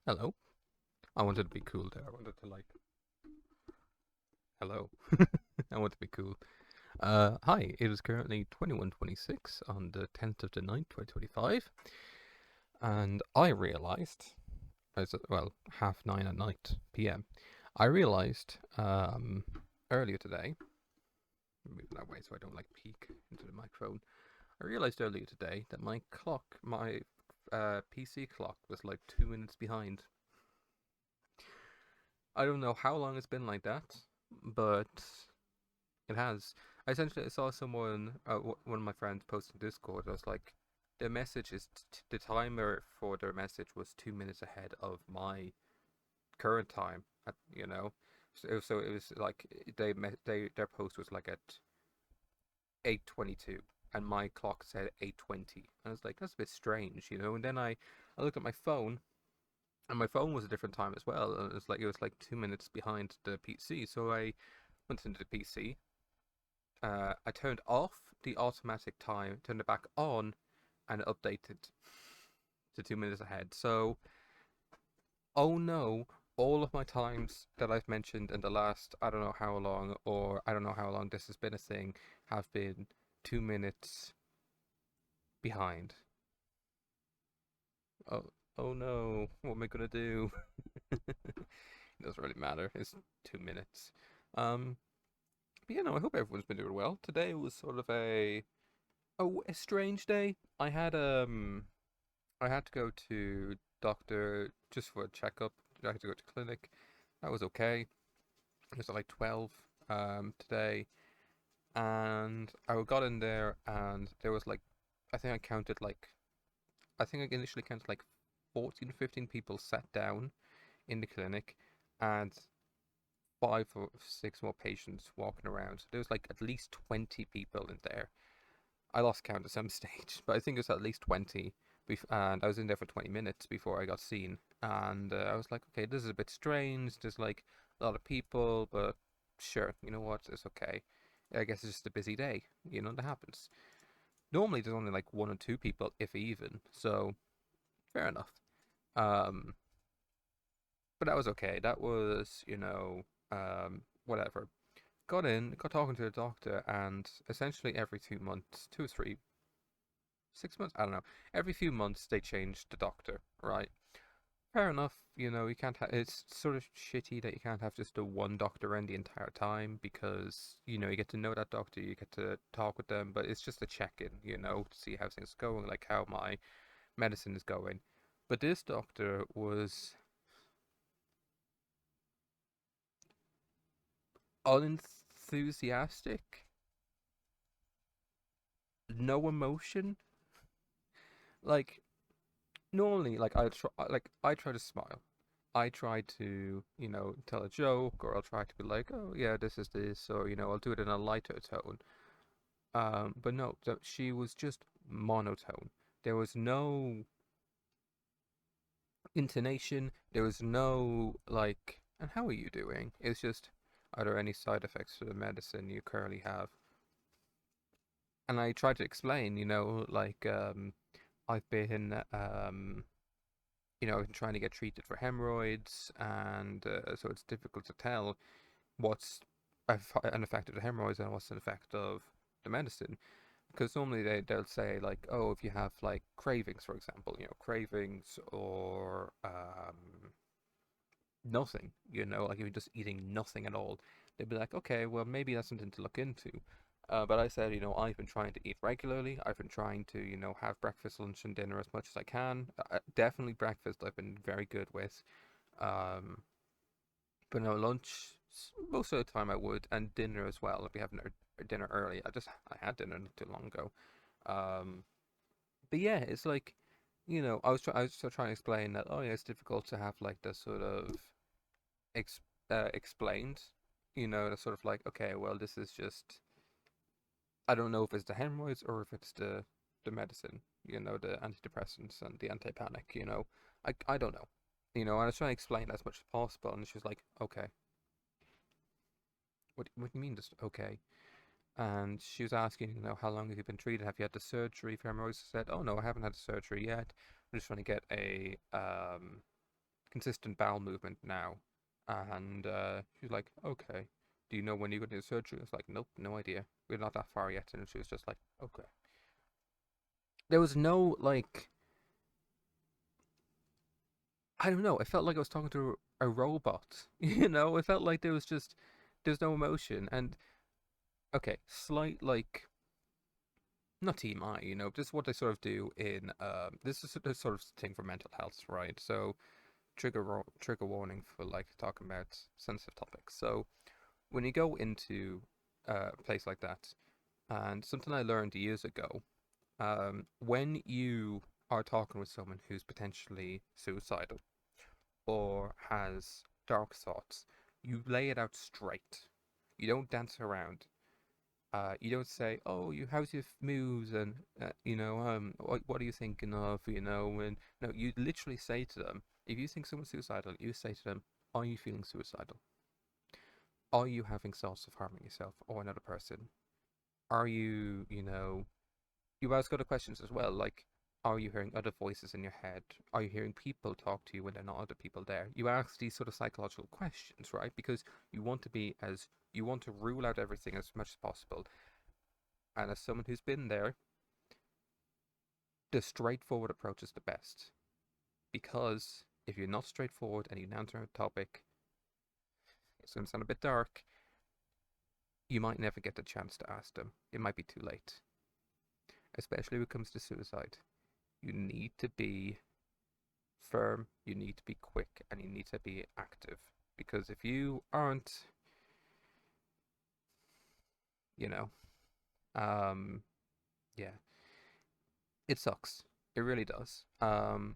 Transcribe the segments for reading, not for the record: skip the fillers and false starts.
Hello. I wanted to be cool there. I wanted to like, hello. I want to be cool. Hi. It is currently 21:26 on the 10th of the 9th, 2025, and I realized, well, half nine at night p.m. I realized earlier today, move that way so I don't like peek into the microphone. I realized earlier today that my clock, my PC clock, was like 2 minutes behind. I don't know how long it's been like that, but it has. I saw someone, one of my friends posted Discord. I was like, the message is the timer for their message was 2 minutes ahead of my current time. So it was like their post was like at 8:22, and my clock said 8:20. I was like, that's a bit strange, you know. And then I looked at my phone, and my phone was a different time as well. And it was like 2 minutes behind the PC. So I went into the PC. I turned off the automatic time, turned it back on, and it updated to 2 minutes ahead. So, oh no, all of my times that I've mentioned in the last, I don't know how long, or I don't know how long this has been a thing, have been 2 minutes behind. Oh, oh no, what am I gonna do? It doesn't really matter. It's 2 minutes. Um, but I hope everyone's been doing well. Today was sort of a strange day. I had to go to doctor just for a checkup. I had to go to clinic. That was okay. It was at like 12 today, and I got in there, and there was like, I think I counted like, I think I initially counted like 14, 15 people sat down in the clinic, and 5 or 6 more patients walking around. So there was like at least 20 people in there. I lost count at some stage, but I think it was at least 20. And I was in there for 20 minutes before I got seen. And I was like, okay, this is a bit strange. There's like a lot of people, but sure, you know what? It's okay. I guess it's just a busy day. That happens. Normally, there's only like one or two people, if even. So, fair enough. Um, but that was okay. That was, whatever. Got in, got talking to the doctor, and essentially every 2 months, 2 or 3 6 months, I don't know. Every few months they change the doctor, right? Fair enough, you can't have. It's sort of shitty that you can't have just the one doctor around the entire time because you get to know that doctor, you get to talk with them, but it's just a check-in, to see how things are going, like how my medicine is going. But this doctor was unenthusiastic, no emotion. Like normally, I try to smile. I try to, tell a joke, or I'll try to be like, oh yeah, this is this, or I'll do it in a lighter tone. But no, she was just monotone. There was no intonation. There was no like, and how are you doing? It's just, are there any side effects to the medicine you currently have? And I tried to explain, like, I've been, I've been trying to get treated for hemorrhoids, and so it's difficult to tell what's an effect of the hemorrhoids and what's an effect of the medicine. Because normally they'll say like, oh, if you have like cravings, for example, cravings or nothing, like if you're just eating nothing at all, they'd be like, okay, well maybe that's something to look into. But I said, I've been trying to eat regularly. I've been trying to, have breakfast, lunch, and dinner as much as I can. Definitely breakfast I've been very good with. Um, but no, lunch, most of the time I would, and dinner as well. If we have dinner early, I had dinner not too long ago. Um, but yeah, it's like, I was still trying to explain that. Oh yeah, it's difficult to have like the sort of ex explained. The sort of like, okay, well, this is just, I don't know if it's the hemorrhoids or if it's the medicine. The antidepressants and the anti-panic. I don't know. And I was trying to explain as much as possible, and she was like, okay. What do you mean just okay? And she was asking, how long have you been treated? Have you had the surgery for hemorrhoids? I said, oh no, I haven't had the surgery yet. I'm just trying to get consistent bowel movement now. And she's like, okay, do you know when you're going to do surgery? I was like, nope, no idea. We're not that far yet. And she was just like, okay. There was no, like, I don't know. I felt like I was talking to a robot. It felt like there's no emotion. And, okay, slight, like, not TMI, just what they sort of do in, this is the sort of thing for mental health, right? So, trigger warning for, like, talking about sensitive topics. So, when you go into a place like that, and something I learned years ago, when you are talking with someone who's potentially suicidal or has dark thoughts, you lay it out straight. You don't dance around. You don't say, "Oh, how's your moves?" and what are you thinking of? And no, you literally say to them, if you think someone's suicidal, you say to them, "Are you feeling suicidal? Are you having thoughts of harming yourself or another person? Are you, you ask other questions as well, like, are you hearing other voices in your head? Are you hearing people talk to you when there are not other people there? You ask these sort of psychological questions, right? Because you want to rule out everything as much as possible. And as someone who's been there, the straightforward approach is the best. Because if you're not straightforward and you answer a topic, it's going to sound a bit dark, you might never get the chance to ask them. It might be too late. Especially when it comes to suicide. You need to be firm, you need to be quick, and you need to be active. Because if you aren't, you know, um, yeah, it sucks. It really does. Yeah,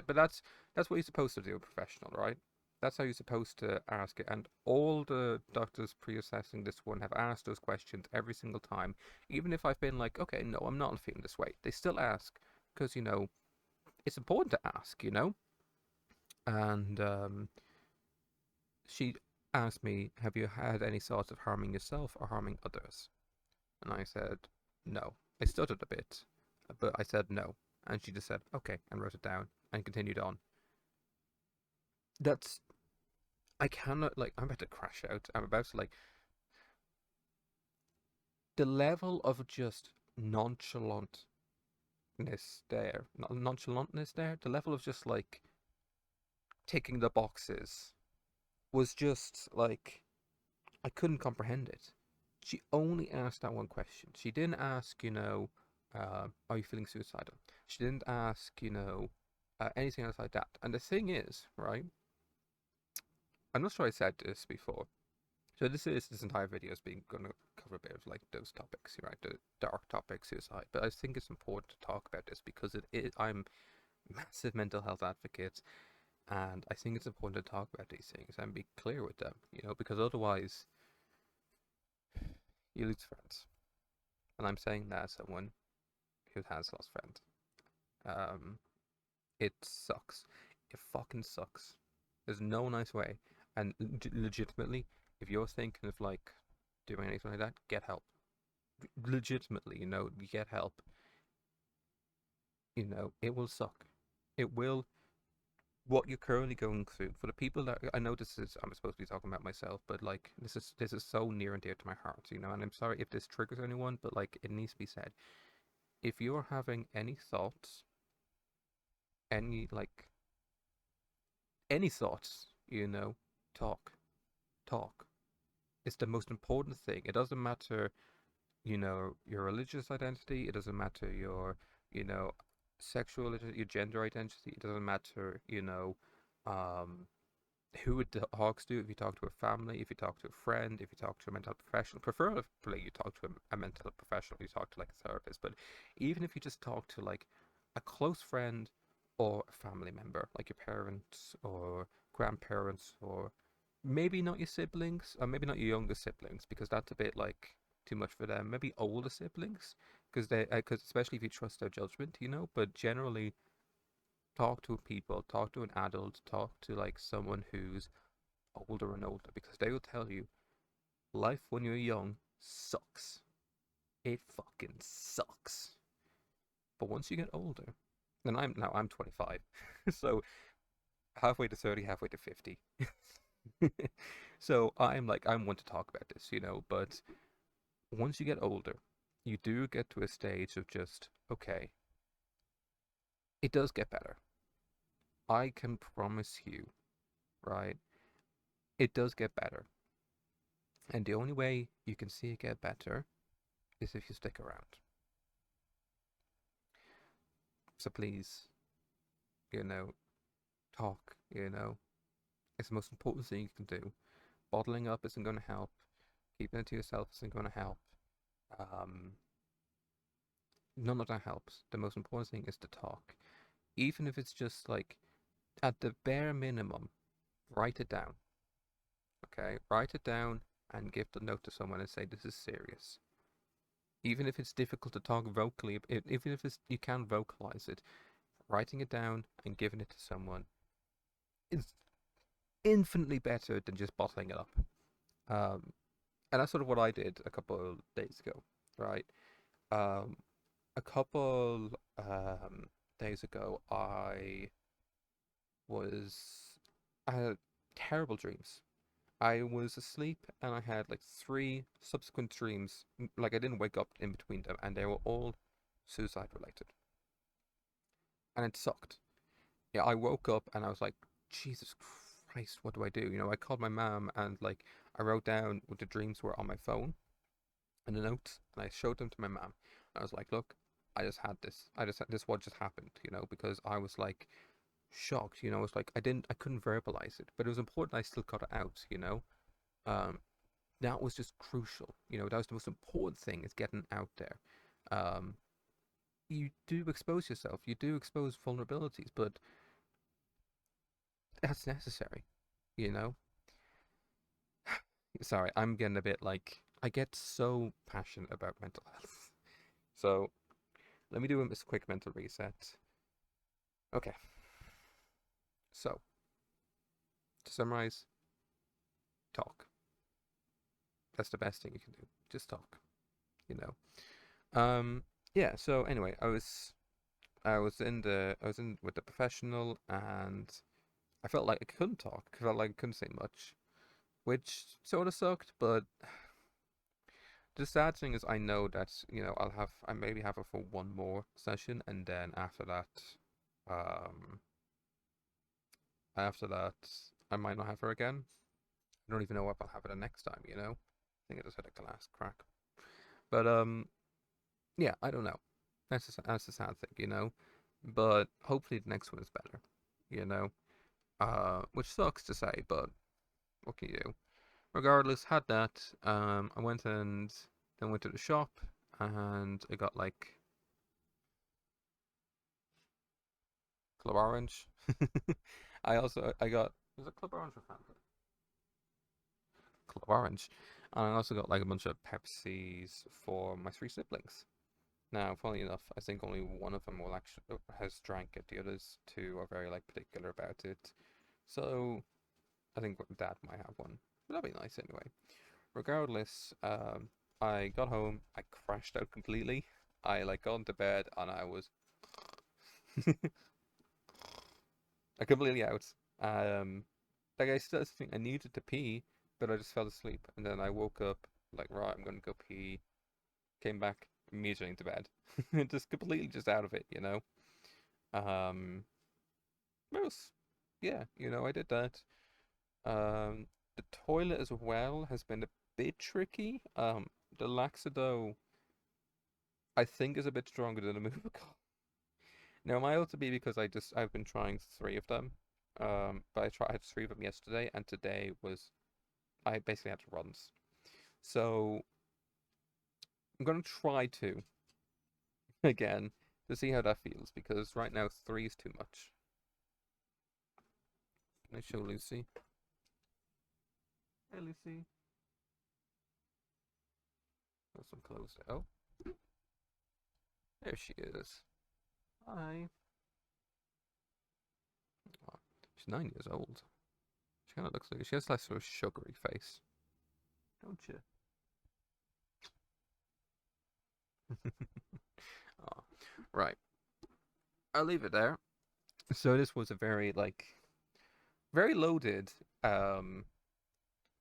but that's what you're supposed to do, a professional, right? That's how you're supposed to ask it. And all the doctors pre-assessing this one have asked those questions every single time. Even if I've been like, okay, no, I'm not feeling this way, they still ask because it's important to ask. And she asked me, have you had any thoughts of harming yourself or harming others? And I said, no. I stuttered a bit, but I said no. And she just said, okay, and wrote it down and continued on. That's, I cannot, like, I'm about to crash out. I'm about to, like, the level of just nonchalantness there, the level of just, like, ticking the boxes was just, like, I couldn't comprehend it. She only asked that one question. She didn't ask, are you feeling suicidal? She didn't ask, anything else like that. And the thing is, right? I'm not sure I said this before. So this entire video is being gonna cover a bit of like those topics, right? The dark topics, suicide. But I think it's important to talk about this because I'm a massive mental health advocate, and I think it's important to talk about these things and be clear with them, because otherwise you lose friends. And I'm saying that as someone who has lost friends. Um, it sucks. It fucking sucks. There's no nice way. And legitimately, if you're thinking of like doing anything like that, get help. Legitimately, get help. It will suck. It will. What you're currently going through, for the people that I know, I'm supposed to be talking about myself, but like this is so near and dear to my heart, and I'm sorry if this triggers anyone, but like it needs to be said. If you're having any thoughts, any like any thoughts, talk, talk. It's the most important thing. It doesn't matter, your religious identity. It doesn't matter your, you know, sexual, your gender identity. It doesn't matter, um, who it talks to. If you talk to a family, if you talk to a friend, if you talk to a mental professional, preferably you talk to a mental professional. You talk to like a therapist. But even if you just talk to like a close friend or a family member, like your parents or grandparents, or maybe not your siblings, or maybe not your younger siblings, because that's a bit like too much for them. Maybe older siblings, because especially if you trust their judgment, But generally, talk to people, talk to an adult, talk to like someone who's older and older, because they will tell you life when you're young sucks. It fucking sucks. But once you get older, And I'm 25, so halfway to 30, halfway to 50. So I'm one to talk about this, but once you get older, you do get to a stage of just, okay, it does get better. I can promise you, right? It does get better. And the only way you can see it get better is if you stick around. So please, you know, talk, It's the most important thing you can do. Bottling up isn't going to help. Keeping it to yourself isn't going to help. Um, None of that helps. The most important thing is to talk. Even if it's just like, at the bare minimum, write it down. Okay? Write it down and give the note to someone and say, this is serious. Even if it's difficult to talk vocally, even if you can vocalize it, writing it down and giving it to someone is infinitely better than just bottling it up. Um, and that's sort of what I did a couple of days ago, right? Um, a couple days ago, was I had terrible dreams. I was asleep and I had like three subsequent dreams. Like I didn't wake up in between them, and they were all suicide related, and it sucked. Yeah, I woke up and I was like, Jesus Christ, what do I do? I called my mom and like I wrote down what the dreams were on my phone and the notes, and I showed them to my mom. I was like, look, I just had this. This what just happened, because I was like shocked. I was like, I couldn't verbalize it, but it was important. I still got it out. Um, that was just crucial. That was the most important thing, is getting out there. Um, you do expose yourself. You do expose vulnerabilities, but that's necessary. You know. Sorry, I'm getting a bit like I get so passionate about mental health. So let me do this quick mental reset. Okay, so to summarize, talk. That's the best thing you can do. Just talk. You know. Yeah. So anyway, I was in with the professional, and I felt like I couldn't talk. I felt like I couldn't say much, which sort of sucked. But the sad thing is, I know that I maybe have her for one more session, and then um, after that, I might not have her again. I don't even know if I'll have her the next time. I think I just had a glass crack. But yeah, I don't know. That's a sad thing. But hopefully the next one is better. You know, which sucks to say, but what can you do? Regardless, had that. I went and then went to the shop, and I got like Club Orange. I got, was it Club Orange or Fanta? Club Orange. And I also got like a bunch of Pepsis for my three siblings. Now, funnily enough, I think only one of them will actually has drank it. The others two are very like particular about it. So I think Dad might have one. But that'd be nice anyway. Regardless, I got home. I crashed out completely. I like got into bed and I was I completely out. Um, like I still think I needed to pee, but I just fell asleep, and then I woke up like, right, I'm gonna go pee. Came back immediately into bed, just completely just out of it. Um, what else? Yeah, I did that. The toilet as well has been a bit tricky. The Laxado I think is a bit stronger than the Movical. Now, it might also be because I've been trying three of them. But I had three of them yesterday, and today I basically had to runs. So I'm gonna try two again to see how that feels, because right now three is too much. Can I show Lucy? Hey, Lucy. Got some clothes. Oh, there she is. Hi. Oh, she's 9 years old. She kind of looks like she has like sort of sugary face, don't you? Oh, right. I'll leave it there. So this was a very loaded, um,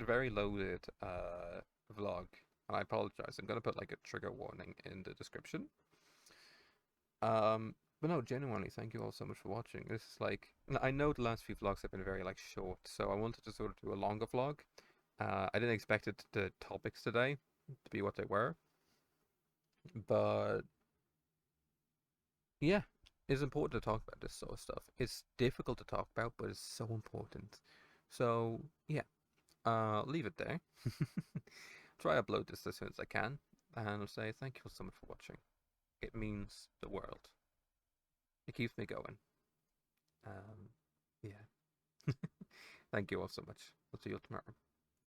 very loaded vlog. And I apologize. I'm gonna put like a trigger warning in the description. But no, genuinely, thank you all so much for watching. This is like, I know the last few vlogs have been very like short, so I wanted to sort of do a longer vlog. I didn't expect the topics today to be what they were, but yeah, it's important to talk about this sort of stuff. It's difficult to talk about, but it's so important. So yeah, leave it there. Try upload this as soon as I can, and I'll say thank you so much for watching. It means the world. It keeps me going. Yeah. Thank you all so much. I'll see you tomorrow.